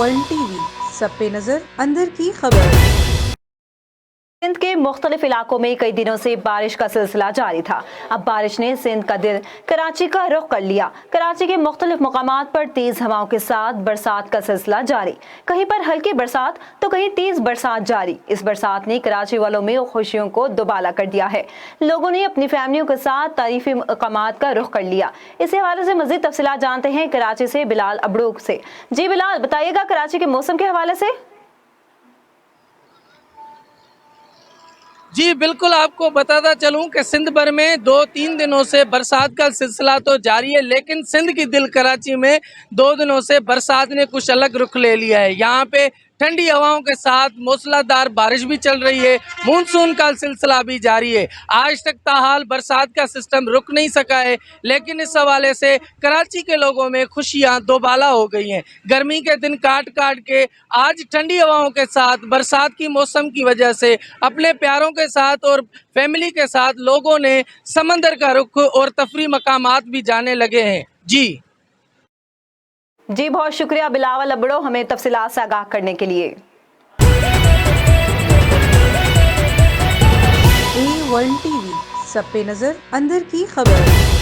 One TV, सब पे नजर, अंदर की खबर। सिंध के मुख्तलिफ इलाकों में कई दिनों से बारिश का सिलसिला जारी था। अब बारिश ने सिंध का दिल कराची का रुख कर लिया। कराची के मुख्तलिफ मकामात पर तेज हवाओं के साथ बरसात का सिलसिला जारी। कहीं पर हल्की बरसात तो कहीं तेज बरसात जारी। इस बरसात ने कराची वालों में खुशियों को दुबाला कर दिया है। लोगों ने अपनी फैमिलियों के साथ तारीफी मकामात का रुख कर लिया। इस हवाले से मजीद तफसीलात जानते हैं कराची से बिलाल अबड़ू से। जी बिलाल, बताइएगा कराची के मौसम के हवाले से। जी बिल्कुल, आपको बताता चलूं कि सिंध भर में 2-3 दिनों से बरसात का सिलसिला तो जारी है, लेकिन सिंध की दिल कराची में 2 दिनों से बरसात ने कुछ अलग रुख ले लिया है। यहाँ पे ठंडी हवाओं के साथ मूसलाधार बारिश भी चल रही है, मानसून का सिलसिला भी जारी है। आज तक ताहाल बरसात का सिस्टम रुक नहीं सका है, लेकिन इस हवाले से कराची के लोगों में खुशियां दोबाला हो गई हैं। गर्मी के दिन काट काट के आज ठंडी हवाओं के साथ बरसात की मौसम की वजह से अपने प्यारों के साथ और फैमिली के साथ लोगों ने समंदर का रुख और तफरी मकामात भी जाने लगे हैं। जी बहुत शुक्रिया बिलावल अबड़ो, हमें तफसीलात से आगाह करने के लिए। A1 टीवी, सब पे नजर, अंदर की खबर।